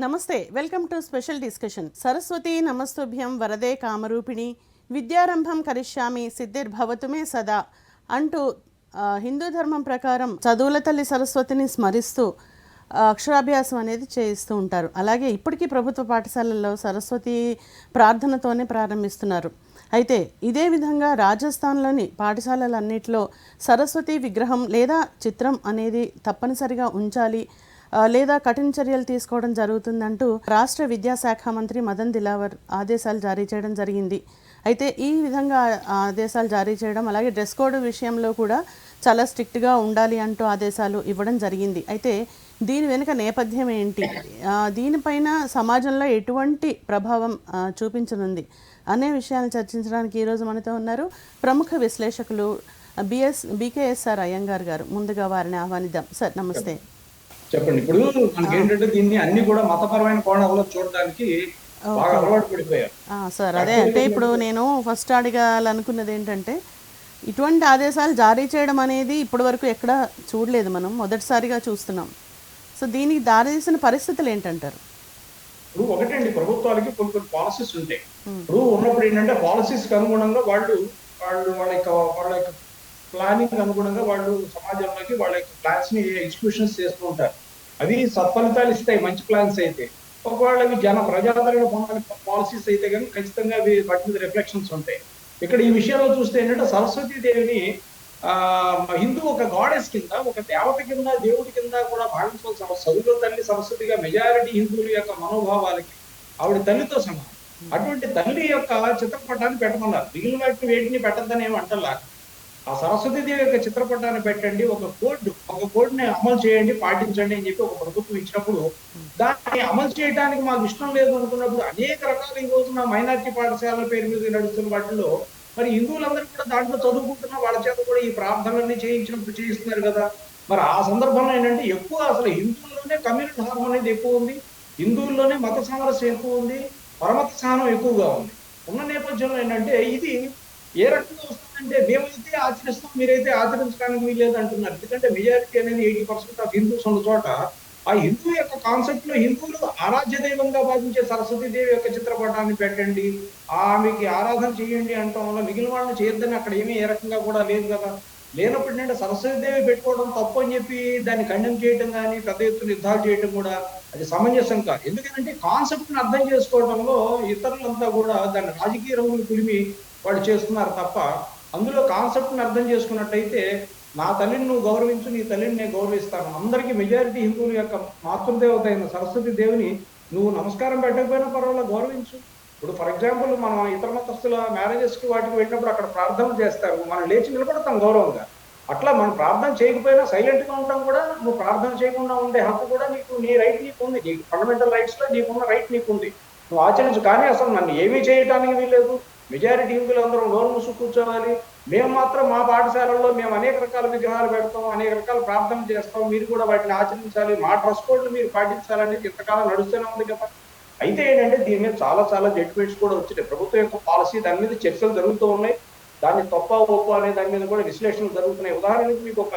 నమస్తే, welcome to special discussion. Saraswati నమస్తుభ్యం వరదే కామరూపిణి విద్యారంభం కరిష్యామి సిద్ధిర్భవతు మే సదా అంటూ హిందూ ధర్మం ప్రకారం చదువుల తల్లి సరస్వతిని స్మరిస్తూ అక్షరాభ్యాసం అనేది చేయిస్తూ ఉంటారు. అలాగే ఇప్పటికీ ప్రభుత్వ పాఠశాలల్లో సరస్వతి ప్రార్థనతోనే ప్రారంభిస్తున్నారు. అయితే ఇదే విధంగా రాజస్థాన్లోని పాఠశాలలన్నింటిలో సరస్వతి విగ్రహం లేదా చిత్రం అనేది తప్పనిసరిగా ఉంచాలి లేదా కఠిన చర్యలు తీసుకోవడం జరుగుతుందంటూ రాష్ట్ర విద్యాశాఖ మంత్రి మదన్ దిలావర్ ఆదేశాలు జారీ చేయడం జరిగింది. అయితే ఈ విధంగా ఆదేశాలు జారీ చేయడం, అలాగే డ్రెస్ కోడ్ విషయంలో కూడా చాలా స్ట్రిక్ట్గా ఉండాలి అంటూ ఆదేశాలు ఇవ్వడం జరిగింది. అయితే దీని వెనుక నేపథ్యం ఏంటి, దీనిపైన సమాజంలో ఎటువంటి ప్రభావం చూపించనుంది అనే విషయాలను చర్చించడానికి ఈరోజు మనతో ఉన్నారు ప్రముఖ విశ్లేషకులు బీకేఎస్ఆర్ అయ్యంగార్ గారు. ముందుగా వారిని ఆహ్వానిద్దాం. సార్ నమస్తే. చెప్పండి. ఇప్పుడు మనకి ఏంటంటే దీన్ని అన్ని కూడా మతపరమైన కోణంలో చూడడానికి బాగా అలవాటు పడిపోయారు సార్. అదే అంటే ఇప్పుడు నేను ఫస్ట్ అడగాలనుకున్నది ఏంటంటే, ఇటువంటి ఆదేశాలు జారీ చేయడం అనేది ఇప్పటి వరకు ఎక్కడ చూడలేదు, మనం మొదటిసారిగా చూస్తున్నాం. సో దీనికి దారితీసిన పరిస్థితులు ఏంటంటారు? ఇప్పుడు ఒకటండి, ప్రభుత్వాలకి కొన్ని కొన్ని పాలసీస్ ఉంటాయి. ఇప్పుడు ఉన్నప్పుడు ఏంటంటే పాలసీస్కి అనుగుణంగా వాళ్ళ యొక్క ప్లానింగ్ అనుగుణంగా వాళ్ళు సమాజంలోకి వాళ్ళ యొక్క ప్లాన్స్ ని ఎగ్జిక్యూషన్స్ చేస్తూ ఉంటారు. అవి సత్ఫలితాలు ఇస్తాయి మంచి ప్లాన్స్ అయితే. ఒకవేళ అవి ప్రజాదరణ పొందని పాలసీస్ అయితే కానీ ఖచ్చితంగా అవి వాటి మీద రిఫ్లెక్షన్స్ ఉంటాయి. ఇక్కడ ఈ విషయంలో చూస్తే ఏంటంటే సరస్వతీదేవిని హిందూ ఒక గాడెస్ కింద, ఒక దేవత కింద, దేవుడి కింద కూడా భావించవలసిన చదువుల తల్లి సరస్వతిగా మెజారిటీ హిందువుల యొక్క మనోభావాలకి ఆవిడ తల్లితో సమానం. అటువంటి తల్లి యొక్క చిత్రపటాన్ని పెట్టమన్నారు. మిగిలిన వాటిని వేటిని పెట్టద్దని ఏమి అంటలా. ఆ సరస్వతీదేవి యొక్క చిత్రపటాన్ని పెట్టండి, ఒక కోడ్ని అమలు చేయండి, పాటించండి అని చెప్పి ఒక ప్రభుత్వం ఇచ్చినప్పుడు దాన్ని అమలు చేయడానికి మాకు ఇష్టం లేదు అనుకున్నప్పుడు అనేక రకాల ఈ రోజున మైనారిటీ పాఠశాలల పేరు మీద నడుస్తున్న వాటిలో మరి హిందువులందరూ కూడా దాంట్లో చదువుకుంటున్న వాళ్ళ చేత కూడా ఈ ప్రార్థనలన్నీ చేయించినప్పుడు చేయిస్తున్నారు కదా. మరి ఆ సందర్భంలో ఏంటంటే ఎక్కువ అసలు హిందువుల్లోనే కమ్యూనిటీ హారం అనేది ఎక్కువ ఉంది, హిందువుల్లోనే మత సామరస్యం ఎక్కువ ఉంది, పరమత సహనం ఎక్కువగా ఉంది. ఉన్న నేపథ్యంలో ఏంటంటే ఇది ఏ రకంగా వస్తుందంటే, మేమైతే ఆచరిస్తాం, మీరైతే ఆచరించడానికి వీల్లేదు అంటున్నారు. ఎందుకంటే మెజారిటీ అనేది 80% ఆఫ్ హిందూస్ ఉన్న చోట ఆ హిందూ యొక్క కాన్సెప్ట్ లో హిందువులు ఆరాధ్య దైవంగా భావించే సరస్వతీదేవి యొక్క చిత్రపటాన్ని పెట్టండి, ఆమెకి ఆరాధన చేయండి అంటాం వల్ల మిగిలిన వాళ్ళని చేయొద్దని అక్కడ ఏమీ ఏ రకంగా కూడా లేదు కదా. లేనప్పుడు ఏంటంటే సరస్వతీదేవి పెట్టుకోవడం తప్పు అని చెప్పి దాన్ని ఖండం చేయడం కానీ పెద్ద ఎత్తున యుద్ధాలు చేయడం కూడా అది సమంజసం కాదు. ఎందుకంటే కాన్సెప్ట్ ని అర్థం చేసుకోవడంలో ఇతరులంతా కూడా దాన్ని రాజకీయ రంగులు పులిమి వాళ్ళు చేస్తున్నారు తప్ప, అందులో కాన్సెప్ట్ని అర్థం చేసుకున్నట్టయితే నా తల్లిని నువ్వు గౌరవించు, నీ తల్లిని నేను గౌరవిస్తాను. అందరికీ మెజారిటీ హిందువుల యొక్క మాతృదేవత అయిన సరస్వతి దేవిని నువ్వు నమస్కారం పెట్టకపోయినా పర్వాలేదు, గౌరవించు. ఇప్పుడు ఫర్ ఎగ్జాంపుల్ మనం ఇతర మతస్థుల మ్యారేజెస్కి వాటికి వెళ్ళినప్పుడు అక్కడ ప్రార్థనలు చేస్తారు, మనం లేచి నిలబడతాం గౌరవంగా. అట్లా మనం ప్రార్థన చేయకపోయినా సైలెంట్గా ఉంటాం కూడా. నువ్వు ప్రార్థన చేయకుండా ఉండే హక్కు కూడా నీ రైట్ నీకు ఉంది, నీ ఫండమెంటల్ రైట్స్లో నీకున్న రైట్ నీకుంది, నువ్వు ఆచరించు. కానీ అసలు నన్ను ఏమీ చేయటానికి వీల్లేదు, మెజారిటీ హిందువులు అందరం నోరు మూసు కూర్చోవాలి, మేము మాత్రం మా పాఠశాలల్లో మేము అనేక రకాల విగ్రహాలు పెడతాం, అనేక రకాల ప్రార్థనలు చేస్తాం, మీరు కూడా వాటిని ఆచరించాలి, మా డ్రెస్ కోడ్లు మీరు పాటించాలనేది ఇంతకాలం నడుస్తూనే ఉంది కదా. అయితే ఏంటంటే దీని మీద చాలా చాలా జడ్జిమెంట్స్ కూడా వచ్చినాయి. ప్రభుత్వం యొక్క పాలసీ దాని మీద చర్చలు జరుగుతూ ఉన్నాయి, దాన్ని తప్ప ఒప్పు అనే దాని మీద కూడా విశ్లేషణలు జరుగుతున్నాయి. ఉదాహరణకి మీకు ఒక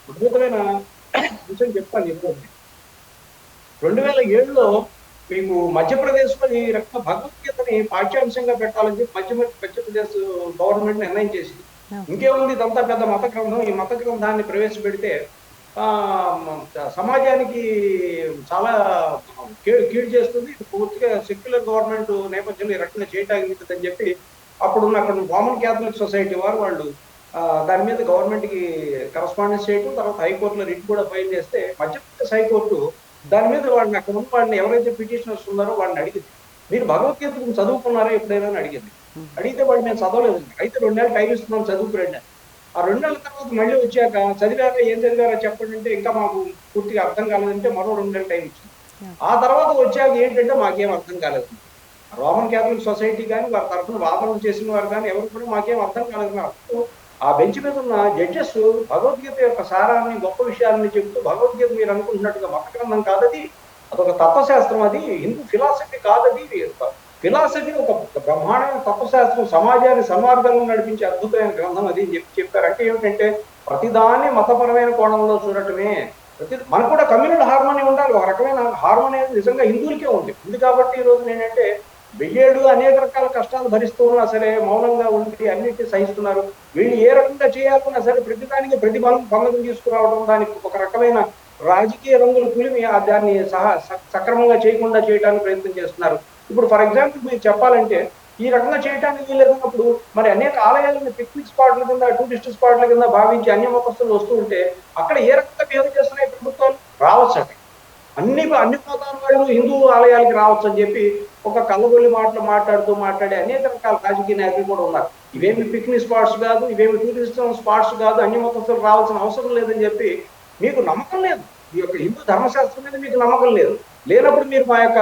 అద్భుతమైన విషయం చెప్తాను. చెప్పండి, 2007లో మీకు మధ్యప్రదేశ్లో ఈ రకంగా భగవద్గీతని పాఠ్యాంశంగా పెట్టాలని చెప్పి మధ్యప్రదేశ్ గవర్నమెంట్ నిర్ణయం చేసింది. ఇంకేముంది, ఇదంతా పెద్ద మత గ్రంథం, ఈ మత గ్రంథాన్ని ప్రవేశపెడితే సమాజానికి చాలా కీడు చేస్తుంది, ఇది పూర్తిగా సెక్యులర్ గవర్నమెంట్ నేపథ్యంలో ఈ రకంగా చేయటానికి అని చెప్పి అప్పుడున్న అక్కడ రోమన్ క్యాథలిక్ సొసైటీ వాళ్ళు దాని మీద గవర్నమెంట్కి కరస్పాండెన్స్ చేయడం, తర్వాత హైకోర్టులో రిట్ కూడా ఫైల్ చేస్తే మధ్యప్రదేశ్ హైకోర్టు దాని మీద వాళ్ళని అక్కడ ఉన్న వాళ్ళని ఎవరైతే పిటిషనర్స్ ఉన్నారో వాళ్ళని అడిగింది, మీరు భగవద్గీత చదువుకున్నారా ఎప్పుడైనా అని అడిగింది. అడిగితే వాళ్ళు నేను చదవలేదు, అయితే 2 నెలలు టైం ఇస్తున్నాం చదువుకురండి. ఆ 2 నెలల తర్వాత మళ్ళీ వచ్చాక చదివారా, ఏం చదివారా చెప్పండి అంటే ఇంకా మాకు పూర్తిగా అర్థం కాలేదంటే మరో 2 నెలలు టైం ఇచ్చింది. ఆ తర్వాత వచ్చాక ఏంటంటే మాకేం అర్థం కాలేదు. రోమన్ క్యాథలిక్ సొసైటీ కానీ వారి తరఫున వాదనలు చేసిన వారు కానీ ఎవరు కూడా మాకేం అర్థం కాలేదు. ఆ బెంచ్ మీద ఉన్న జడ్జెస్ భగవద్గీత యొక్క సారాన్ని, గొప్ప విషయాలని చెబుతూ, భగవద్గీత మీరు అనుకుంటున్నట్టుగా మత గ్రంథం కాదది, అదొక తత్వశాస్త్రం, అది హిందూ ఫిలాసఫీ కాదది, ఫిలాసఫీ ఒక బ్రహ్మాండమైన తత్వశాస్త్రం, సమాజాన్ని సన్మార్గంలో నడిపించే అద్భుతమైన గ్రంథం అది అని చెప్పారు. అంటే ఏమిటంటే ప్రతిదాన్ని మతపరమైన కోణంలో చూడటమే మనకు కూడా కమ్యూనల్ హార్మోనీ ఉండాలి. ఒక రకమైన హార్మోనీ అనేది నిజంగా హిందువులకే ఉంది కాబట్టి ఈ రోజు ఏంటంటే వెయ్యేళ్ళు అనేక రకాల కష్టాలు భరిస్తూ ఉన్నా సరే మౌనంగా ఉండి అన్నిటిని సహిస్తున్నారు. వీళ్ళు ఏ రకంగా చేయాలన్నా సరే ప్రతిదానికి భంగం తీసుకురావడం, దానికి ఒక రకమైన రాజకీయ రంగులు పులిమి దాన్ని సక్రమంగా చేయకుండా చేయడానికి ప్రయత్నం చేస్తున్నారు. ఇప్పుడు ఫర్ ఎగ్జాంపుల్ మీకు చెప్పాలంటే ఈ రకంగా చేయడానికి వీలైనప్పుడు మరి అనేక ఆలయాలను పిక్నిక్ స్పాట్ల కింద, టూరిస్ట్ స్పాట్ల కింద భావించి అన్య మతస్థులు వస్తూ ఉంటే అక్కడ ఏ రకంగా బిహేవ్ చేస్తున్నాయి ప్రభుత్వాలు? రావచ్చు అండి. అన్ని మతాల వాళ్ళు హిందూ ఆలయాలకి రావచ్చు అని చెప్పి ఒక కళ్ళగొల్లి మాట్లాడే అనేక రకాల రాజకీయ నాయకులు కూడా ఉన్నారు. ఇవేమి పిక్నిక్ స్పాట్స్ కాదు, ఇవేమి టూరిస్ట్ స్పాట్స్ కాదు, అన్య మతస్థులు రావాల్సిన అవసరం లేదని చెప్పి మీకు నమ్మకం లేదు. ఈ యొక్క హిందూ ధర్మశాస్త్రం మీద మీకు నమ్మకం లేనప్పుడు మీరు మా యొక్క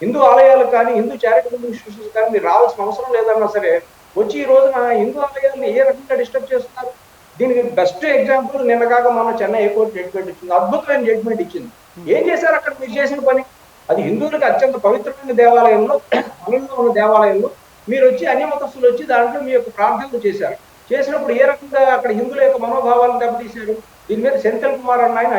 హిందూ ఆలయాలు కానీ హిందూ చారిటబుల్ ఇన్స్టిట్యూషన్స్ కానీ మీరు రావాల్సిన అవసరం లేదన్నా సరే వచ్చి ఈ రోజున హిందూ ఆలయాలను ఏ రకంగా డిస్టర్బ్ చేస్తున్నారు? దీనికి బెస్ట్ ఎగ్జాంపుల్ నిన్నగాక మన చెన్నై హైకోర్టు జడ్జిమెంట్ ఇచ్చింది. అద్భుతమైన జడ్జిమెంట్ ఇచ్చింది. ఏం చేశారు అక్కడ? మీరు చేసిన పని అది హిందువులకు అత్యంత పవిత్రమైన దేవాలయంలో, అనంలో ఉన్న దేవాలయంలో మీరు వచ్చి అన్య మతస్థులు వచ్చి దాంట్లో మీ యొక్క ప్రార్థనలు చేసినప్పుడు ఏ రకంగా అక్కడ హిందువుల యొక్క మనోభావాలను దెబ్బతీశారు? దీని మీద సెంథిల్ కుమార్ అన్న ఆయన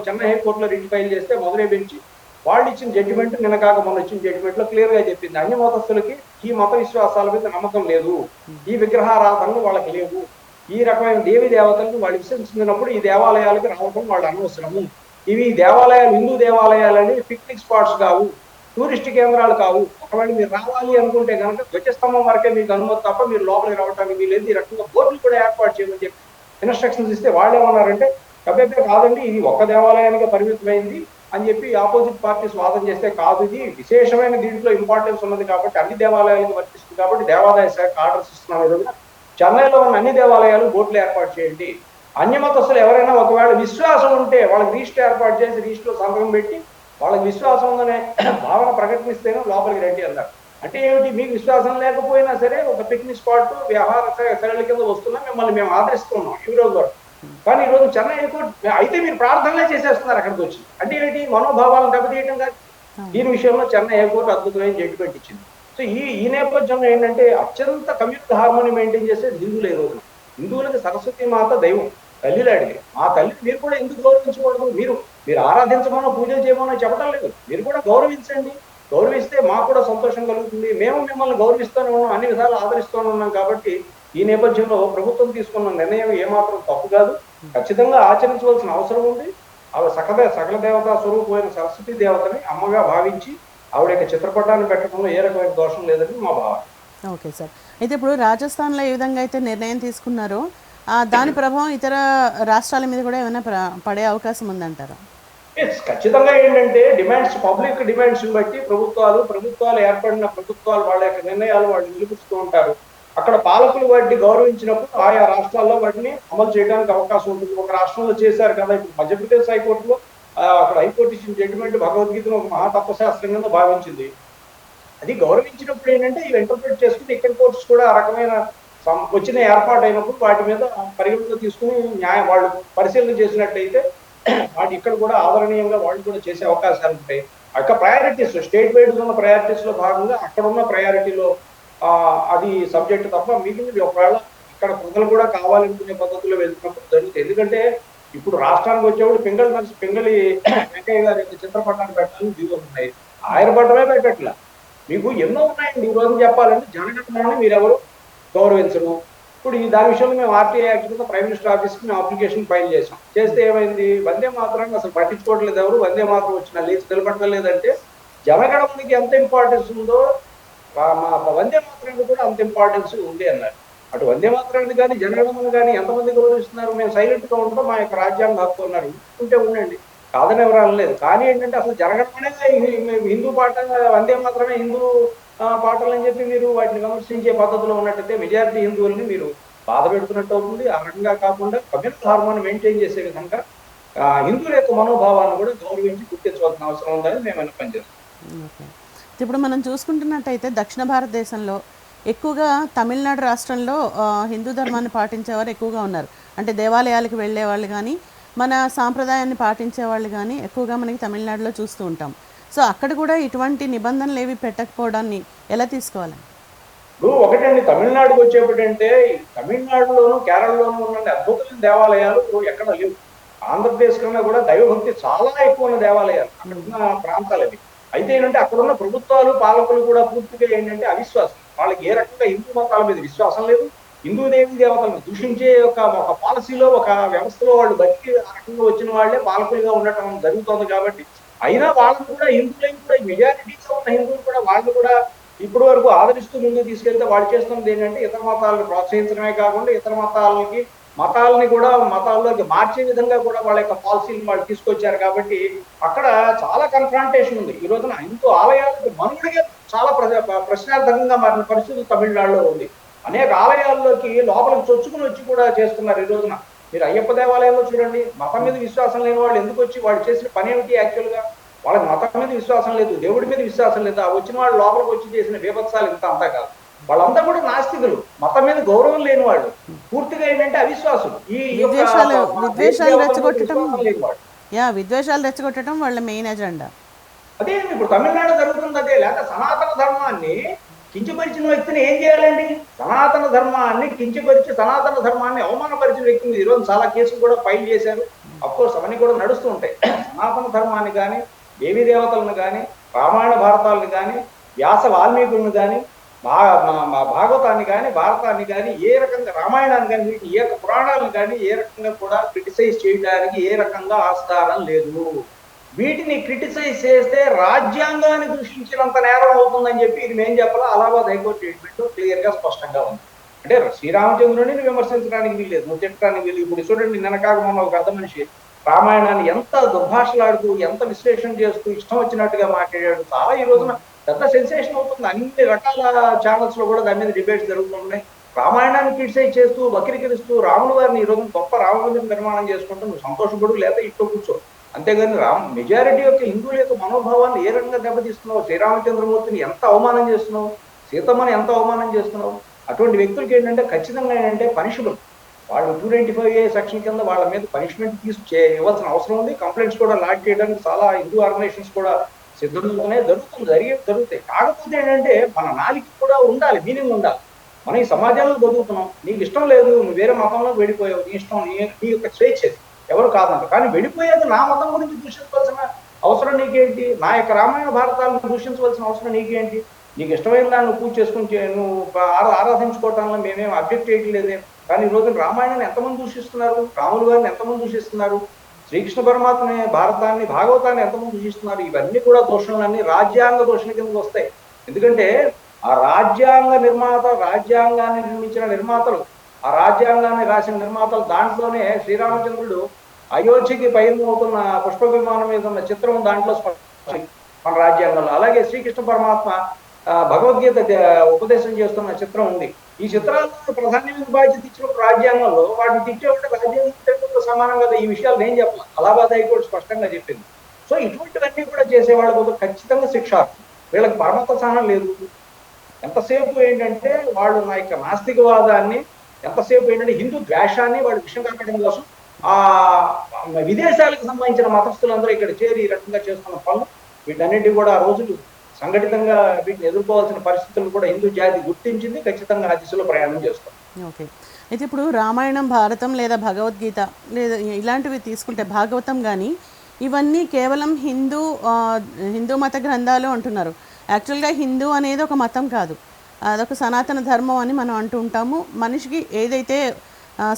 చెన్నై హైకోర్టులో రిట్ ఫైల్ చేస్తే మొదలై బెంచి వాళ్ళు ఇచ్చిన జడ్జిమెంట్ నిన్న కాక మొన్న ఇచ్చిన జడ్జిమెంట్ లో క్లియర్ గా చెప్పింది అన్య మతస్థులకి ఈ మత విశ్వాసాల మీద నమ్మకం లేదు, ఈ విగ్రహారాధనలు వాళ్ళకి లేవు, ఈ రకమైన దేవి దేవతలను వాళ్ళు విశ్వసించినప్పుడు ఈ దేవాలయాలకు రావడం వాళ్ళు అనవసరము, ఇవి దేవాలయాలు హిందూ దేవాలయాలు అనేవి పిక్నిక్ స్పాట్స్ కావు, టూరిస్ట్ కేంద్రాలు కావు, ఒకవేళ మీరు రావాలి అనుకుంటే కనుక ధ్వజస్తంభం వరకే మీకు అనుమతి తప్ప మీరు లోపలికి రావడానికి వీలేదు, ఈ రకంగా బోర్డులు కూడా ఏర్పాటు చేయమని చెప్పి ఇన్స్ట్రక్షన్స్ ఇస్తే వాళ్ళు ఏమన్నారంటే అభ్యర్థి కాదండి ఇది ఒక్క దేవాలయానికి పరిమితమైంది అని చెప్పి ఆపోజిట్ పార్టీస్ వాదన చేస్తే కాదు, ఇది విశేషమైన దీంట్లో ఇంపార్టెన్స్ ఉన్నది కాబట్టి అన్ని దేవాలయాలకు వర్తిస్తుంది కాబట్టి దేవాదాయ శాఖ ఆర్డర్స్ ఇస్తున్నాం. ఈరోజున చెన్నైలో ఉన్న అన్ని దేవాలయాలు బోర్డులు ఏర్పాటు చేయండి, అన్య మతస్థులు ఎవరైనా ఒకవేళ విశ్వాసం ఉంటే వాళ్ళకి రిజిస్టర్ ఏర్పాటు చేసి రిజిస్టర్లో సంతకం పెట్టి వాళ్ళకి విశ్వాసం ఉందనే భావన ప్రకటనిస్తేనే లోపలికి రండి అన్నారు. అంటే ఏమిటి? మీకు విశ్వాసం లేకపోయినా సరే ఒక పిక్నిక్ స్పాట్ వ్యవహార శైలి కింద వస్తున్నా మిమ్మల్ని మేము ఆదరిస్తున్నాం ఈ రోజు వరకు. కానీ ఈ రోజు చెన్నై హైకోర్టు అయితే మీరు ప్రార్థనలే చేసేస్తున్నారు అక్కడికి వచ్చి. అంటే ఏంటి? మనోభావాలను దెబ్బతీయటం కాదు. దీని విషయంలో చెన్నై హైకోర్టు అద్భుతమైన జడ్జిమెంట్ ఇచ్చింది. సో ఈ నేపథ్యంలో ఏంటంటే అత్యంత కమ్యూనల్ హార్మోనీ మెయింటైన్ చేసేది హిందువులు. ఈ రోజున హిందువులకి సరస్వతి మాత దైవం, తల్లి లాంటిది. ఆ తల్లిని మీరు కూడా ఎందుకు గౌరవించకూడదు? మీరు ఆరాధించమనో పూజలు చేయమనో చెప్పడం లేదు, మీరు కూడా గౌరవించండి. గౌరవిస్తే మాకు కూడా సంతోషం కలుగుతుంది. మేము మిమ్మల్ని గౌరవిస్తూనే ఉన్నాం, అన్ని విధాలు ఆదరిస్తూనే ఉన్నాం. కాబట్టి ఈ నేపథ్యంలో ప్రభుత్వం తీసుకున్న నిర్ణయం ఏమాత్రం తప్పు కాదు, ఖచ్చితంగా ఆచరించవలసిన అవసరం ఉంది. ఆవిడ సకల దేవతా స్వరూపమైన సరస్వతి దేవతని అమ్మగా భావించి ఆవిడ యొక్క చిత్రపటాన్ని పెట్టడంలో ఏ రకమైన దోషం లేదని మా భావన. Okay sir. అయితే ఇప్పుడు రాజస్థాన్లో ఏ విధంగా అయితే నిర్ణయం తీసుకున్నారో దాని ప్రభావం ఇతర రాష్ట్రాల మీద కూడా ఏమైనా పడే అవకాశం ఉందంటారా? ఖచ్చితంగా ఏంటంటే డిమాండ్స్, పబ్లిక్ డిమాండ్స్ బట్టి ప్రభుత్వాలు ఏర్పడిన ప్రభుత్వాలు వాళ్ళ యొక్క నిర్ణయాలు వాళ్ళు నిలుపుతూ ఉంటారు. అక్కడ పాలకులు వాటిని గౌరవించినప్పుడు ఆయా రాష్ట్రాల్లో వాటిని అమలు చేయడానికి అవకాశం ఉంటుంది. ఒక రాష్ట్రంలో చేశారు కదా, ఇప్పుడు మధ్యప్రదేశ్ హైకోర్టులో అక్కడ హైకోర్టు ఇచ్చిన జడ్జిమెంట్ భగవద్గీతను ఒక మహాతత్వశాస్త్రం కింద భావించింది. అది గౌరవించినప్పుడు ఏంటంటే ఇవి ఇంటర్ప్రిట్ చేసుకుని ఇక్కడ కోర్ట్స్ కూడా ఆ రకమైన వచ్చిన ఏర్పాటు అయినప్పుడు వాటి మీద పరిగణలో తీసుకుని వాళ్ళు పరిశీలన చేసినట్టయితే వాటి ఇక్కడ కూడా ఆదరణీయంగా వాళ్ళు కూడా చేసే అవకాశాలు ఉంటాయి. అక్కడ ప్రయారిటీస్ స్టేట్ వైడ్ ఉన్న ప్రయారిటీస్ లో భాగంగా అక్కడ ఉన్న ప్రయారిటీలో అది సబ్జెక్ట్ తప్ప మిగిలినది ఒకవేళ ఇక్కడ ప్రజలు కూడా కావాలనుకునే పద్ధతిలో వెళ్తున్నప్పుడు జరుగుతుంది. ఎందుకంటే ఇప్పుడు రాష్ట్రానికి వచ్చేవాళ్ళు పింగళి వెంకయ్య గారి యొక్క చిత్రపటాన్ని పెట్టాలని దిగులు ఉన్నాయి. ఆయన పట్టమే పెట్టట్లా. మీకు ఎన్నో ఉన్నాయండి. ఈ రోజు చెప్పాలంటే జనగణమని మీరెవరు గౌరవించరు. ఇప్పుడు దాని విషయంలో మేము ఆర్టీఐ యాక్ట్ కింద ప్రైమ్ మినిస్టర్ ఆఫీస్కి మేము అప్లికేషన్ ఫైల్ చేసాం. చేస్తే ఏమైంది? వందే మాత్రాన్ని అసలు పట్టించుకోవట్లేదు ఎవరు. వందే మాత్రం వచ్చిన లేచి నిలబడలేదంటే జనగణమనికి ఎంత ఇంపార్టెన్స్ ఉందో మా వందే మాత్రానికి కూడా అంత ఇంపార్టెన్స్ ఉంది అన్నారు. అటు వందే మాత్రాన్ని కానీ జనగణమని కానీ ఎంతమంది గౌరవిస్తున్నారు? మేము సైలెంట్ గా ఉండడం మా యొక్క రాజ్యాంగ హక్కు ఉన్నారు, ఉంటే ఉండండి, కాదని ఎవరు అనలేదు. కానీ ఏంటంటే అసలు జనగణమనే హిందూ పాట, వందే మాత్రమే హిందూ పాటలు అని చెప్పి మీరు వాటిని విమర్శించే పద్ధతిలో ఉన్నట్టయితే మెజారిటీ హిందువుల్ని మీరు బాధ పెడుతున్నట్టు అవుతుంది. ఆ రకంగా కాకుండా కమ్యూనల్ హార్మోన్ మెయింటైన్ చేసే విధంగా హిందువుల యొక్క మనోభావాలను కూడా గౌరవించి గుర్తించవలసిన అవసరం ఉందని మేము పనిచేస్తాం. ఇప్పుడు మనం చూసుకుంటున్నట్టయితే దక్షిణ భారతదేశంలో ఎక్కువగా తమిళనాడు రాష్ట్రంలో హిందూ ధర్మాన్ని పాటించేవారు ఎక్కువగా ఉన్నారు. అంటే దేవాలయాలకు వెళ్ళే వాళ్ళు కానీ మన సాంప్రదాయాన్ని పాటించే వాళ్ళు కానీ ఎక్కువగా మనకి తమిళనాడులో చూస్తూ ఉంటాం. సో అక్కడ కూడా ఇటువంటి నిబంధనలు ఏవి పెట్టకపోవడాన్ని ఎలా తీసుకోవాలి? ఇప్పుడు ఒకటండి, తమిళనాడుకు వచ్చేటంటే తమిళనాడులోను కేరళలోనూ ఉన్న అద్భుతమైన దేవాలయాలు ఎక్కడ లేవు. ఆంధ్రప్రదేశ్ కన్నా కూడా దైవభక్తి చాలా ఎక్కువ ఉన్న దేవాలయాలు అక్కడ ఉన్న ప్రాంతాలు అవి. అయితే ఏంటంటే అక్కడ ఉన్న ప్రభుత్వాలు పాలకులు కూడా పూర్తిగా ఏంటంటే అవిశ్వాసం. వాళ్ళకి ఏ రకంగా హిందూ మతాల మీద విశ్వాసం లేదు, హిందూ దేవి దేవతలను దూషించే ఒక పాలసీలో ఒక వ్యవస్థలో వాళ్ళు బతికి ఆ రకంగా వచ్చిన వాళ్ళే పాలకులుగా ఉండటం జరుగుతోంది. కాబట్టి అయినా వాళ్ళని కూడా హిందువులైన కూడా మెజారిటీగా ఉన్న హిందువులు కూడా వాళ్ళు కూడా ఇప్పటి వరకు ఆదరిస్తూ ముందుకు తీసుకెళ్తే వాళ్ళు చేస్తున్నది ఏంటంటే ఇతర మతాలను ప్రోత్సహించడమే కాకుండా ఇతర మతాలని కూడా మతాల్లోకి మార్చే విధంగా కూడా వాళ్ళ యొక్క పాలసీలను వాళ్ళు తీసుకొచ్చారు. కాబట్టి అక్కడ చాలా కన్ఫ్రాంటేషన్ ఉంది. ఈ రోజున హిందూ ఆలయాలకు మనుగడగా చాలా ప్రశ్నార్థకంగా మారిన పరిస్థితి తమిళనాడులో ఉంది. అనేక ఆలయాల్లోకి లోపలికి చొచ్చుకుని వచ్చి కూడా చేస్తున్నారు. ఈ రోజున మీరు అయ్యప్ప దేవాలయంలో చూడండి, మతం మీద విశ్వాసం లేని వాళ్ళు ఎందుకు వచ్చి వాళ్ళు చేసిన పని ఏమిటి? యాక్చువల్గా వాళ్ళకి మతం మీద విశ్వాసం లేదు, దేవుడి మీద విశ్వాసం లేదు. ఆ వచ్చిన వాళ్ళు లోపలికి వచ్చి చేసిన బీభత్సాలు ఇంత అంతా కాదు. వాళ్ళంతా కూడా నాస్తికులు, మతం మీద గౌరవం లేని వాళ్ళు, పూర్తిగా ఏంటంటే అవిశ్వాసులు. విద్వేషాలు రెచ్చగొట్టడం వాళ్ళ మెయిన్ ఎజెండా. అదే ఇప్పుడు తమిళనాడు జరుగుతుంది అదే. లేకపోతే సనాతన ధర్మాన్ని కించపరిచిన వ్యక్తిని ఏం చేయాలండి? సనాతన ధర్మాన్ని కించపరిచి సనాతన ధర్మాన్ని అవమానపరిచిన వ్యక్తిని ఈరోజు చాలా కేసులు కూడా ఫైల్ చేశారు. అఫ్కోర్స్ అవన్నీ కూడా నడుస్తూ ఉంటాయి. సనాతన ధర్మాన్ని కానీ, దేవీ దేవతలను కానీ, రామాయణ భారతాలను కానీ, వ్యాస వాల్మీకులను కానీ, భాగవతాన్ని కానీ, భారతాన్ని కానీ, ఏ రకంగా రామాయణాన్ని కానీ, వీటిని ఏ పురాణాలను కానీ ఏ రకంగా కూడా క్రిటిసైజ్ చేయడానికి ఏ రకంగా ఆస్కారం లేదు. వీటిని క్రిటిసైజ్ చేస్తే రాజ్యాంగాన్ని దూషించినంత నేరం అవుతుందని చెప్పి ఇది మేము చెప్పాలా, అలహాబాద్ హైకోర్టు స్టేట్మెంట్ క్లియర్ గా స్పష్టంగా ఉంది. అంటే శ్రీరామచంద్రుడిని విమర్శించడానికి వీల్లేదు, నువ్వు తిట్టడానికి వీలు. ఇప్పుడు చూడండి, నిన్నకాక మొన్న ఒక పెద్ద మనిషి రామాయణాన్ని ఎంత దుర్భాషలాడుతూ, ఎంత విశ్లేషణ చేస్తూ ఇష్టం వచ్చినట్టుగా మాట్లాడాడు. చాలా ఈ రోజున పెద్ద సెన్సేషన్ అవుతుంది. అన్ని రకాల ఛానల్స్ లో కూడా దాని మీద డిబేట్స్ జరుగుతున్నాయి. రామాయణాన్ని క్రిటిసైజ్ చేస్తూ వక్రీకరిస్తూ రాముల వారిని ఈ రోజు గొప్ప రామమందిరం నిర్మాణం చేసుకుంటూ నువ్వు సంతోషపడు, లేదా ఇట్లా కూర్చో. అంతేగాని మెజారిటీ యొక్క హిందువుల యొక్క మనోభావాన్ని ఏ రకంగా దెబ్బతీస్తున్నావు? శ్రీరామచంద్రమూర్తిని ఎంత అవమానం చేస్తున్నావు? సీతమ్మని ఎంత అవమానం చేస్తున్నావు? అటువంటి వ్యక్తులకి ఏంటంటే ఖచ్చితంగా ఏంటంటే పనిషబుల్. వాళ్ళు 225A సెక్షన్ కింద వాళ్ళ మీద పనిష్మెంట్ ఇవ్వాల్సిన అవసరం ఉంది. కంప్లైంట్స్ కూడా లాడ్ చేయడానికి చాలా హిందూ ఆర్గనైజేషన్స్ కూడా సిద్ధంగానే జరుగుతాయి. కాకపోతే ఏంటంటే మన నాలికి కూడా ఉండాలి, మీనింగ్ ఉండాలి. మనం ఈ సమాజంలో బతుకుతున్నాం, నీకు ఇష్టం లేదు, నువ్వు వేరే మతంలో వెళ్ళిపోయావు, నీ ఇష్టం, నీ యొక్క స్వేచ్ఛ, ఎవరు కాదంట. కానీ వెళ్ళిపోయేది నా మతం గురించి దూషించవలసిన అవసరం నీకేంటి? నా యొక్క రామాయణ భారతాలను దూషించవలసిన అవసరం నీకేంటి? నీకు ఇష్టమైన దాన్ని నువ్వు పూజ చేసుకుని నువ్వు ఆరాధించుకోవటానికి మేమేం అబ్జెక్ట్ చేయట్లేదే. కానీ ఈ రోజున రామాయణాన్ని ఎంతమంది దూషిస్తున్నారు? రాములు గారిని ఎంతమంది దూషిస్తున్నారు? శ్రీకృష్ణ పరమాత్మని, భారతాన్ని, భాగవతాన్ని ఎంతమంది దూషిస్తున్నారు? ఇవన్నీ కూడా దోషణలన్నీ రాజ్యాంగ దోషణ కిందకి వస్తాయి. ఎందుకంటే ఆ రాజ్యాంగాన్ని నిర్మించిన నిర్మాతలు, ఆ రాజ్యాంగాన్ని రాసిన నిర్మాతలు, దాంట్లోనే శ్రీరామచంద్రుడు అయోధ్యకి పయనమవుతున్న పుష్ప విమానం మీద ఉన్న చిత్రం దాంట్లో మన రాజ్యాంగంలో. అలాగే శ్రీకృష్ణ పరమాత్మ భగవద్గీత ఉపదేశం చేస్తున్న చిత్రం ఉంది. ఈ చిత్రాలను ప్రాధాన్యమైన బాధ్యత ఇచ్చినప్పుడు రాజ్యాంగంలో వాటిని తిట్టేవాళ్ళు రాజ్యాంగంతో సమానం కదా. ఈ విషయాలు నేను చెప్పాలి, అలహాబాద్ హైకోర్టు స్పష్టంగా చెప్పింది. సో ఇటువంటివన్నీ కూడా చేసేవాళ్ళ కోసం ఖచ్చితంగా శిక్షార్హం. వీళ్ళకి పరమత సహనం లేదు. ఎంతసేపు ఏంటంటే వాళ్ళు నా యొక్క నాస్తికవాదాన్ని, ఎంతసేపు ఏంటంటే హిందూ ద్వేషాన్ని వాళ్ళు విషయం కట్టడం కోసం ఆ విదేశాలకు సంబంధించిన మతస్థులందరూ ఇక్కడ చేరి ఈ రకంగా చేస్తున్న పనులు, వీటన్నిటి కూడా ఆ రోజులు సంఘటితంగా వీటిని ఎదుర్కోవాల్సిన పరిస్థితులను కూడా హిందూ జాతి గుర్తించింది. ఖచ్చితంగా ఆ దిశలో ప్రయాణం చేస్తాం. ఓకే, అయితే ఇప్పుడు రామాయణం, భారతం లేదా భగవద్గీత లేదా ఇలాంటివి తీసుకుంటే, భాగవతం కానీ, ఇవన్నీ కేవలం హిందూ మత గ్రంథాలు అంటున్నారు. యాక్చువల్గా హిందూ అనేది ఒక మతం కాదు, అదొక సనాతన ధర్మం అని మనం అంటూ ఉంటాము. మనిషికి ఏదైతే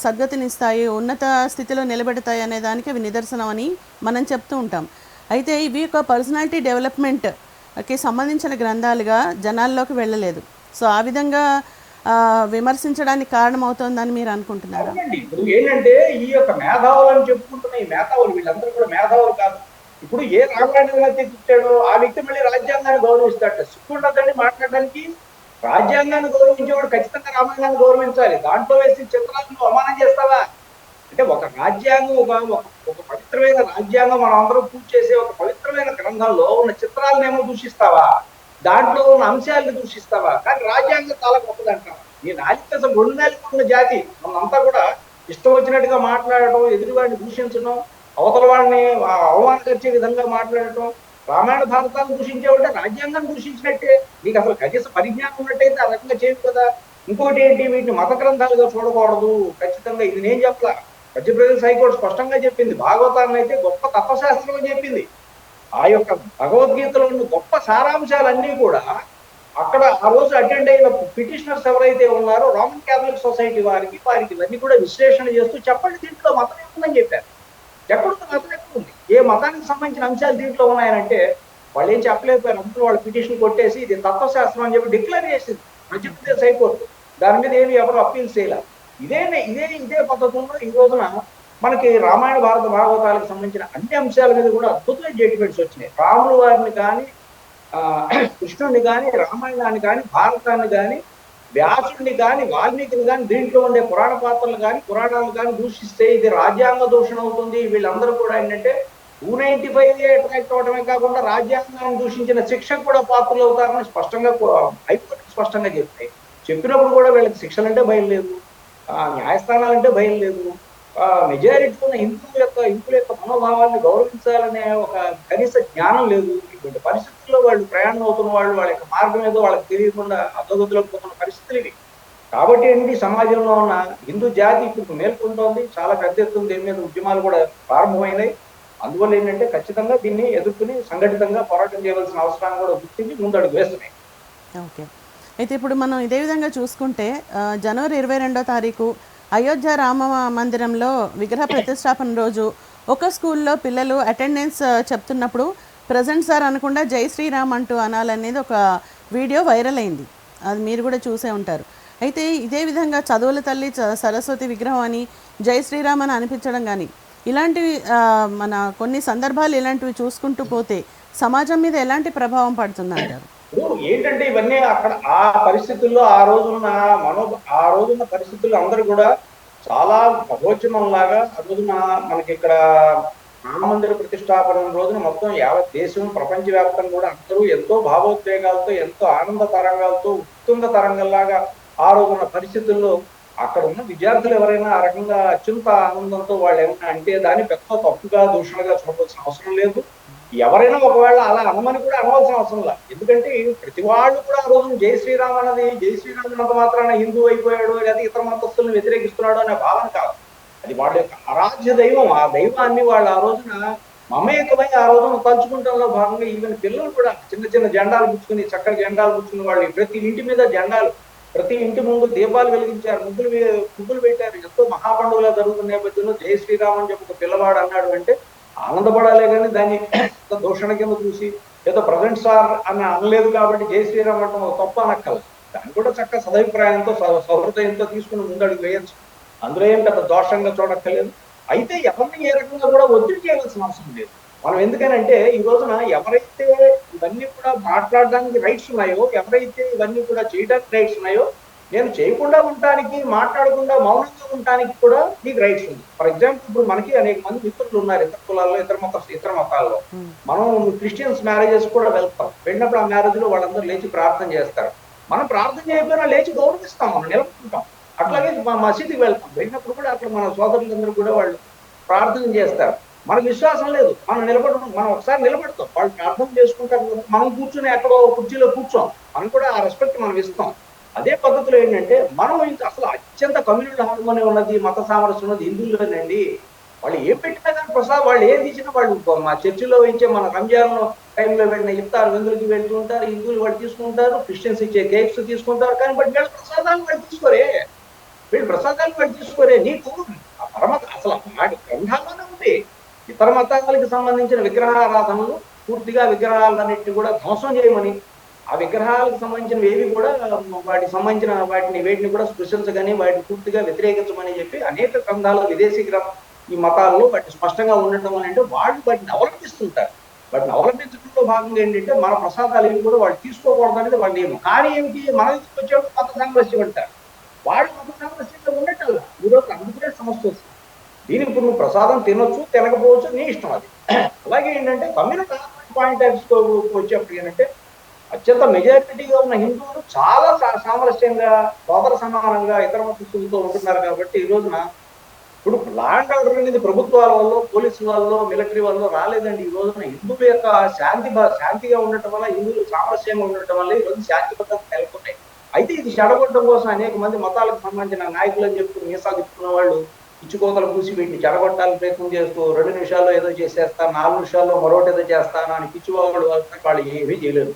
సద్గతినిస్తాయి, ఉన్నత స్థితిలో నిలబెడతాయి అనే దానికి అవి నిదర్శనం అని మనం చెప్తూ ఉంటాం. అయితే ఇవి ఒక పర్సనాలిటీ డెవలప్మెంట్కి సంబంధించిన గ్రంథాలుగా జనాల్లోకి వెళ్ళలేదు. సో ఆ విధంగా విమర్శించడానికి కారణమవుతోందని మీరు అనుకుంటున్నారా? ఇప్పుడు ఏంటంటే ఈ యొక్క మేధావులు అని చెప్పుకుంటున్న ఈ మేధావులు, వీళ్ళందరూ కూడా మేధావులు కాదు. ఇప్పుడు ఏ రామాయణంలో తెచ్చాడో ఆ వ్యక్తి మళ్ళీ రాజ్యాంగాన్ని గౌరవిస్తాడట. సిగ్గుండదండి మాట్లాడడానికి. రాజ్యాంగాన్ని గౌరవించేవాడు ఖచ్చితంగా రామాయణాన్ని గౌరవించాలి. దాంట్లో వేసి చిత్రాలను అవమానం చేస్తావా? అంటే ఒక రాజ్యాంగం, ఒక పవిత్రమైన రాజ్యాంగం, మనం అందరం పూజ చేసే ఒక పవిత్రమైన గ్రంథంలో ఉన్న చిత్రాలనేమో దూషిస్తావా? దాంట్లో ఉన్న అంశాలను దూషిస్తావా? కానీ రాజ్యాంగం చాలా గొప్పదంటావా? నీ నాలిక అసలు 2 నాలుగు ఉన్న జాతి మనంతా కూడా ఇష్టం వచ్చినట్టుగా మాట్లాడటం, ఎదురువాడిని దూషించడం, అవతల వాడిని అవమానపరిచే విధంగా మాట్లాడటం, రామాయణ భారతాలను దూషించేవాళ్ళే రాజ్యాంగాన్ని దూషించినట్టే. నీకు అసలు కనీస పరిజ్ఞానం ఉన్నట్టయితే ఆ రకంగా చేయదు కదా. ఇంకోటి ఏంటి, వీటిని మత గ్రంథాలుగా చూడకూడదు. ఖచ్చితంగా ఇది నేను చెప్పలా, మధ్యప్రదేశ్ హైకోర్టు స్పష్టంగా చెప్పింది. భాగవతాన్ని అయితే గొప్ప తత్వశాస్త్రం అని చెప్పింది. ఆ యొక్క భగవద్గీతలో ఉన్న గొప్ప సారాంశాలన్నీ కూడా అక్కడ ఆ రోజు అటెండ్ అయిన పిటిషనర్స్ ఎవరైతే ఉన్నారో రోమన్ క్యాథలిక్ సొసైటీ వారికి ఇవన్నీ కూడా విశ్లేషణ చేస్తూ చెప్పండి దీంట్లో మతం ఏముందని చెప్పారు. ఎక్కడుంది మతం, ఎక్కడుంది, ఏ మతానికి సంబంధించిన అంశాలు దీంట్లో ఉన్నాయనంటే వాళ్ళు ఏం చెప్పలేకపోయారు. అందులో వాళ్ళు పిటిషన్ కొట్టేసి ఇది తత్వశాస్త్రం అని చెప్పి డిక్లేర్ చేసింది మధ్యప్రదేశ్ హైకోర్టు. దాని మీద ఏమి ఎవరు అప్పీల్ చేయలేదు. ఇదే పద్ధతుల్లో ఈ రోజున మనకి రామాయణ భారత భాగవతాలకు సంబంధించిన అన్ని అంశాల మీద కూడా అద్భుతమైన జడ్జిమెంట్స్ వచ్చినాయి. రాములు వారిని కానీ కృష్ణుడిని కానీ రామాయణాన్ని కానీ భారతాన్ని కానీ వ్యాసుడిని కానీ వాల్మీకిని కానీ దీంట్లో ఉండే పురాణ పాత్రలు కానీ పురాణాలు కానీ దూషిస్తే ఇది రాజ్యాంగ దూషణ అవుతుంది. వీళ్ళందరూ కూడా ఏంటంటే 295 అట్రాక్ట్ అవడమే కాకుండా రాజ్యాంగాన్ని దూషించిన శిక్షకు కూడా పాత్రలు అవుతారని స్పష్టంగా హైకోర్టు స్పష్టంగా చెప్తాయి. చెప్పినప్పుడు కూడా వీళ్ళకి శిక్షలు అంటే భయం లేదు, న్యాయస్థానాలంటే భయం లేదు. మెజారిటీ ఉన్న హిందువుల యొక్క మనోభావాన్ని గౌరవించాలనే ఒక కనీస జ్ఞానం లేదు. ఇటువంటి పరిస్థితుల్లో వాళ్ళు ప్రయాణం అవుతున్న వాళ్ళ యొక్క మార్గం ఏదో వాళ్ళకి తెలియకుండా అధోగతిలోకి పోతున్న పరిస్థితులు ఇవి. కాబట్టి ఏంటి, సమాజంలో ఉన్న హిందూ జాతి ఇప్పుడు మేల్కొంటోంది. చాలా పెద్ద ఎత్తున దీని మీద ఉద్యమాలు కూడా ప్రారంభమైనాయి. అందువల్ల ఏంటంటే ఖచ్చితంగా దీన్ని ఎదుర్కొని సంఘటితంగా పోరాటం చేయవలసిన అవసరాన్ని కూడా గుర్తించి ముందడుగు వేస్తున్నాయి. ఓకే, అయితే ఇప్పుడు మనం ఇదే విధంగా చూసుకుంటే జనవరి 22వ తారీఖు అయోధ్య రామ మందిరంలో విగ్రహ ప్రతిష్టాపన రోజు ఒక స్కూల్లో పిల్లలు అటెండెన్స్ చెప్తున్నప్పుడు ప్రజెంట్ సార్ అనకుండా జై శ్రీరామ్ అంటూ అనాలనేది ఒక వీడియో వైరల్ అయింది. అది మీరు కూడా చూసే ఉంటారు. అయితే ఇదే విధంగా చదువుల తల్లి సరస్వతి విగ్రహం అని జై శ్రీరామ్ అని అనిపించడం కానీ ఇలాంటివి మన కొన్ని సందర్భాలు ఇలాంటివి చూసుకుంటూ పోతే సమాజం మీద ఎలాంటి ప్రభావం పడుతుందంటారు? ఏంటంటే ఇవన్నీ అక్కడ ఆ పరిస్థితుల్లో ఆ రోజున్న పరిస్థితుల్లో అందరూ కూడా చాలా భగవచనం లాగా ఆ రోజున మనకి ఇక్కడ రామ మందిర ప్రతిష్టాపన రోజున మొత్తం యావత్ దేశం ప్రపంచవ్యాప్తంగా కూడా అందరూ ఎంతో భావోద్వేగాలతో ఎంతో ఆనంద తరంగాలతో ఉత్తుంగ తరంగంలాగా ఆ రోజున్న పరిస్థితుల్లో అక్కడ ఉన్న విద్యార్థులు ఎవరైనా ఆ రకంగా అత్యంత ఆనందంతో వాళ్ళు ఏమన్నా అంటే దాన్ని పెద్ద తప్పుగా దూషణగా చూడవలసిన అవసరం లేదు. ఎవరైనా ఒకవేళ అలా అనమని కూడా అనవలసిన అవసరం లేదు. ఎందుకంటే ప్రతి వాళ్ళు కూడా ఆ రోజున జై శ్రీరామ్ అన్నది జై శ్రీరామ్ అన్నంత మాత్రాన హిందూ అయిపోయాడు లేదా ఇతర మతస్థులను వ్యతిరేకిస్తున్నాడు అనే భావన కాదు. అది వాళ్ళ యొక్క ఆరాధ్య దైవం. ఆ దైవాన్ని వాళ్ళు ఆ రోజున మమేకమై ఆ రోజున తలుచుకుంటంలో భాగంగా ఈవెన్ పిల్లలు కూడా చిన్న చిన్న జెండాలు పుచ్చుకుని చక్కటి జెండాలు పుచ్చుకుని వాళ్ళు ప్రతి ఇంటి మీద జెండాలు, ప్రతి ఇంటి ముందు దీపాలు వెలిగించారు, ముగ్గులు పెట్టారు. ఎంతో మహాపండుగలా జరుగుతున్న నేపథ్యంలో జై శ్రీరామ్ అని చెప్పి ఒక పిల్లవాడు అన్నాడు అంటే ఆనందపడాలే కానీ దాన్ని దూషణ కింద చూసి ఏదో ప్రజెంట్ సార్ అని అనలేదు కాబట్టి జై శ్రీరామ్ అంటే తప్ప అనక్కల. దాన్ని కూడా చక్కగా సదభిప్రాయంతో సౌహృదయంతో తీసుకుని ముందడుగు వేయచ్చు. అందులో ఏం పెద్ద దోషంగా చూడక్కర్లేదు. అయితే ఎవరిని ఏ రకంగా కూడా ఒత్తిడి చేయవలసిన అవసరం లేదు. మనం ఎందుకనంటే ఈ రోజున ఎవరైతే ఇవన్నీ కూడా మాట్లాడడానికి రైట్స్ ఉన్నాయో, ఎవరైతే ఇవన్నీ కూడా చేయడానికి రైట్స్ ఉన్నాయో, నేను చేయకుండా ఉండటానికి మాట్లాడకుండా మౌనంగా ఉండటానికి కూడా మీకు రైట్స్ ఉంది. ఫర్ ఎగ్జాంపుల్ ఇప్పుడు మనకి అనేక మంది మిత్రులు ఉన్నారు ఇతర కులాల్లో ఇతర మతాల్లో. మనం క్రిస్టియన్స్ మ్యారేజెస్ కూడా వెళ్తాం. వెళ్ళినప్పుడు ఆ మ్యారేజ్ లో వాళ్ళందరూ లేచి ప్రార్థన చేస్తారు. మనం ప్రార్థన చేయకపోయినా లేచి గౌరవిస్తాం, మనం నిలబడుకుంటాం. అట్లాగే మసీదుకి వెళ్తాం, వెళ్ళినప్పుడు కూడా అక్కడ మన సోదరులందరూ కూడా వాళ్ళు ప్రార్థన చేస్తారు. మనకు విశ్వాసం లేదు, మనం ఒకసారి నిలబడతాం, వాళ్ళు ప్రార్థన చేసుకుంటారు, మనం కూర్చొని ఎక్కడో కుర్చీలో కూర్చోం, మనం కూడా ఆ రెస్పెక్ట్ మనం ఇస్తాం. అదే పద్ధతిలో ఏంటంటే మనం ఇంకా అసలు అత్యంత కమ్యూనల్ హార్మోని ఉన్నది, మత సామరస్యం ఉన్నది హిందువులోనండి. వాళ్ళు ఏం పెట్టినా కానీ ప్రసాద్ వాళ్ళు ఏది ఇచ్చినా వాళ్ళు మా చర్చిలో ఇచ్చే మన రంజాన్ టైంలో వెళ్ళిన ఇఫ్తార్ విందులకి వెళ్తూ ఉంటారు. హిందువులు వాళ్ళు తీసుకుంటారు, క్రిస్టియన్స్ ఇచ్చే కేక్స్ తీసుకుంటారు. కానీ బట్ వీళ్ళ ప్రసాదాలు వాళ్ళు తీసుకోరే. నీకు పరమత అసలు వాడి గ్రంథాల్లోనే ఉంది. ఇతర మతాలకు సంబంధించిన విగ్రహారాధనలు పూర్తిగా విగ్రహాలన్నింటినీ కూడా ధ్వంసం చేయమని, ఆ విగ్రహాలకు సంబంధించిన ఏవి కూడా వేటిని కూడా స్పృశించగానే వాటిని పూర్తిగా వ్యతిరేకించమని చెప్పి అనేక గ్రంథాలు విదేశీ ఈ మతాల్లో వాటిని స్పష్టంగా ఉండటం అని అంటే వాళ్ళు వాటిని అవలంబిస్తుంటారు. వాటిని అవలంబించడంలో భాగంగా ఏంటంటే మన ప్రసాదాలు ఏవి కూడా వాళ్ళు తీసుకోకూడదు అనేది వాళ్ళ నియమం. కానీ ఏమిటి, మన ఇంటికి వచ్చేవాడు మత సామరస్యం అంటారు. వాళ్ళు మత సామరస్యంగా ఉండటం ఈరోజు అందుకునే సమస్య వస్తుంది. దీనికి ఇప్పుడు నువ్వు ప్రసాదం తినొచ్చు తినకపోవచ్చు, నీ ఇష్టం అది. అలాగే ఏంటంటే కమ్యూనిటీ పాయింట్ వచ్చేప్పుడు ఏంటంటే అత్యంత మెజారిటీగా ఉన్న హిందువులు చాలా సామరస్యంగా సోదర సమానంగా ఇతర మతస్థులతో ఉంటున్నారు. కాబట్టి ఈ రోజున ఇప్పుడు లా అండ్ ఆర్డర్ అనేది ప్రభుత్వాల వల్ల, పోలీసుల వల్ల, మిలిటరీ వల్ల రాలేదండి. ఈ రోజున హిందువుల యొక్క శాంతిగా ఉండటం వల్ల, హిందువులు సామరస్యంగా ఉండటం వల్ల ఈ రోజు శాంతి భద్రతలు నెలకొన్నాయి. అయితే ఇది చెడగొట్టడం కోసం అనేక మంది మతాలకు సంబంధించిన నాయకులు అని చెప్పుకుని మీసాలు చెప్పుకున్న వాళ్ళు పిచ్చుకోతలు కూసి వీటిని చెడగొట్టాలని ప్రయత్నం చేస్తూ 2 నిమిషాల్లో ఏదో చేసేస్తా, 4 నిమిషాల్లో మరొకటి ఏదో చేస్తాను అని పిచ్చివాళ్ళు వాళ్ళు ఏమీ చేయలేరు.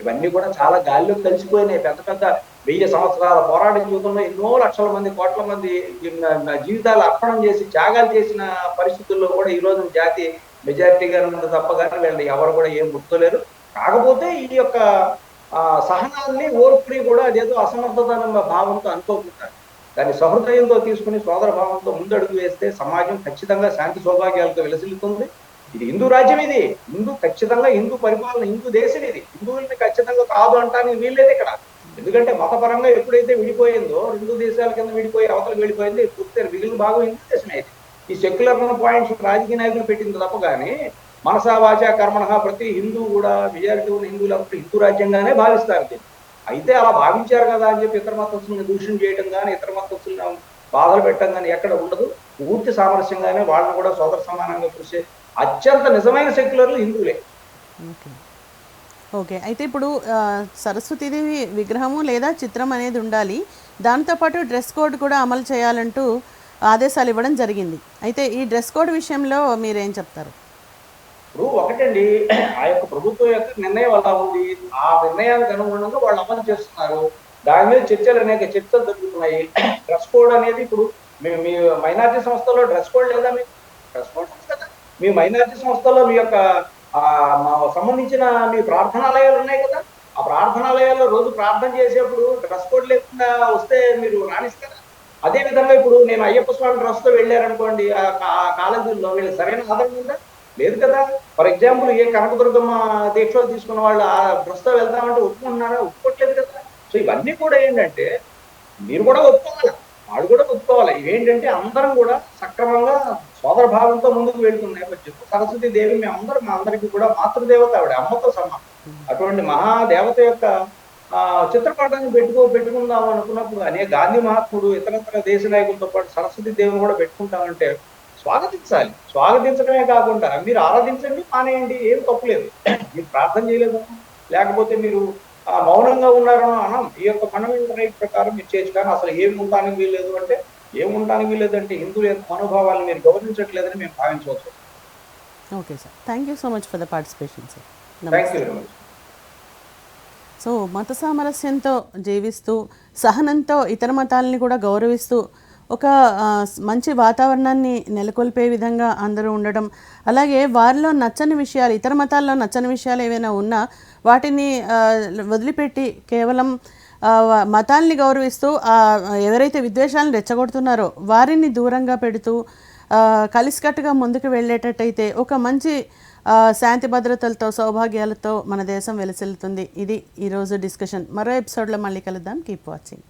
ఇవన్నీ కూడా చాలా గాలిలో కలిసిపోయినాయి. పెద్ద పెద్ద 1000 సంవత్సరాల పోరాట జీవితంలో ఎన్నో లక్షల మంది, కోట్ల మంది జీవితాలు అర్పణం చేసి, త్యాగాలు చేసిన పరిస్థితుల్లో కూడా ఈ రోజు జాతి మెజారిటీగా ఉంది తప్ప కానీ వీళ్ళు ఎవరు కూడా ఏం గుర్తులేరు. కాకపోతే ఈ యొక్క సహనాన్ని, ఓర్పుని కూడా అదేదో అసమర్థతన భావంతో అనుకోకుండా దాన్ని సహృదయంతో తీసుకుని సోదర భావంతో ముందడుగు వేస్తే సమాజం ఖచ్చితంగా శాంతి సౌభాగ్యాలతో విలసిల్లుతుంది. ఇది హిందూ రాజ్యం, ఇది ఖచ్చితంగా హిందూ పరిపాలన, హిందూ దేశం ఇది. హిందువుల్ని ఖచ్చితంగా కాదు అంటానికి వీల్లేదు ఇక్కడ. ఎందుకంటే మతపరంగా ఎప్పుడైతే విడిపోయిందో, 2 దేశాల కింద విడిపోయి అవతలకు వెళ్ళిపోయింది, పూర్తి మిగిలిన భాగం హిందూ దేశమే ఇది. ఈ సెక్యులర్ పాయింట్స్ రాజకీయ నాయకులు పెట్టింది తప్ప కానీ మనసా వాచ కర్మణ ప్రతి హిందూ కూడా మెజారిటీ ఉన్న హిందువులు హిందూ రాజ్యంగానే భావిస్తారు దీన్ని. అయితే అలా భావించారు కదా అని చెప్పి ఇతర మతస్థులను దూషణ చేయడం కానీ, ఇతర మతస్థులను బాధలు పెట్టడం కానీ ఎక్కడ ఉండదు. పూర్తి సామరస్యంగానే వాళ్ళని కూడా సోదర సమానంగా చూసే అత్యంత నిజమైన సెక్యులర్లు హిందువులే. ఓకే, అయితే ఇప్పుడు సరస్వతీదేవి విగ్రహము లేదా చిత్రం అనేది ఉండాలి, దాంతోపాటు డ్రెస్ కోడ్ కూడా అమలు చేయాలంటూ ఆదేశాలు ఇవ్వడం జరిగింది. అయితే ఈ డ్రెస్ కోడ్ విషయంలో మీరేం చెప్తారు? ఇప్పుడు ఒకటండి, ఆ యొక్క ప్రభుత్వం యొక్క నిర్ణయం అలా ఉంది. ఆ నిర్ణయానికి అనుగుణంగా వాళ్ళు అమలు చేస్తున్నారు. దాని మీద అనేక చర్చలు జరుగుతున్నాయి. డ్రెస్ కోడ్ అనేది ఇప్పుడు మీ మైనారిటీ సంస్థలో డ్రెస్ కోడ్ లేదా? మీకు డ్రెస్ కోడ్ ఉంది కదా. మీ మైనారిటీ సంస్థలో మీ యొక్క సంబంధించిన మీ ప్రార్థనాలయాలు ఉన్నాయి కదా. ఆ ప్రార్థనాలయాల్లో రోజు ప్రార్థన చేసేప్పుడు డ్రెస్ కోడ్ లేకుండా వస్తే మీరు రాణిస్తారా? అదే విధంగా ఇప్పుడు నేను అయ్యప్ప స్వామి డ్రెస్ తో వెళ్ళారనుకోండి, ఆ కాలేజీల్లో వీళ్ళకి సరైన ఆదరణ ఉందా? లేదు కదా. ఫర్ ఎగ్జాంపుల్ ఏ కనకదుర్గమ్మ దీక్షలు తీసుకున్న వాళ్ళు ఆ డ్రెస్ తో వెళ్తామంటే ఒప్పుకుంటున్నారా? ఒప్పుకోవట్లేదు కదా. సో ఇవన్నీ కూడా ఏంటంటే మీరు కూడా ఒప్పుకోవాలి, వాడు కూడా ఒప్పుకోవాలి. ఇవేంటంటే అందరం కూడా సక్రమంగా సోదర భావంతో ముందుకు వెళ్తున్న నేపథ్యంలో సరస్వతి దేవి మా అందరికీ కూడా మాతృదేవత, ఆవిడ అమ్మతో సమానం. అటువంటి మహాదేవత యొక్క చిత్రపటాన్ని పెట్టుకుందాం అనుకున్నప్పుడు అనేక గాంధీ మహాత్ముడు, ఇతరత్ర దేశ నాయకులతో పాటు సరస్వతి దేవిని కూడా పెట్టుకుంటామంటే స్వాగతించాలి. స్వాగతించడమే కాకుండా మీరు ఆరాధించండి, మానేయండి, ఏం తప్పులేదు. మీరు ప్రార్థన చేయలేదు, లేకపోతే మీరు మౌనంగా ఉన్నారనో అనం. ఈ యొక్క ఫండమెంటల్ రైట్ ప్రకారం మీరు చేయొచ్చు. కానీ అసలు ఏం ఉండడానికి వీల్లేదు అంటే హిందువుల యొక్క మనోభావాలను మీరు గౌరవించట్లేదని మేము భావించవచ్చు. Okay sir, thank you so much for the participation sir. Thank you very much. So మత సామరస్యంతో జీవిస్తూ, సహనంతో ఇతర మతాలని కూడా గౌరవిస్తూ ఒక మంచి వాతావరణాన్ని నెలకొల్పే విధంగా అందరూ ఉండడం, అలాగే వారిలో నచ్చని విషయాలు, ఇతర మతాల్లో నచ్చని విషయాలు ఏవైనా ఉన్నా వాటిని వదిలిపెట్టి కేవలం మతాల్ని గౌరవిస్తూ ఎవరైతే విద్వేషాలను రెచ్చగొడుతున్నారో వారిని దూరంగా పెడుతూ కలిసికట్టుగా ముందుకు వెళ్ళేటట్టయితే ఒక మంచి శాంతి భద్రతలతో, సౌభాగ్యాలతో మన దేశం వెలసిల్లుతుంది. ఇది ఈరోజు డిస్కషన్. మరో ఎపిసోడ్లో మళ్ళీ కలుద్దాం. Keep watching.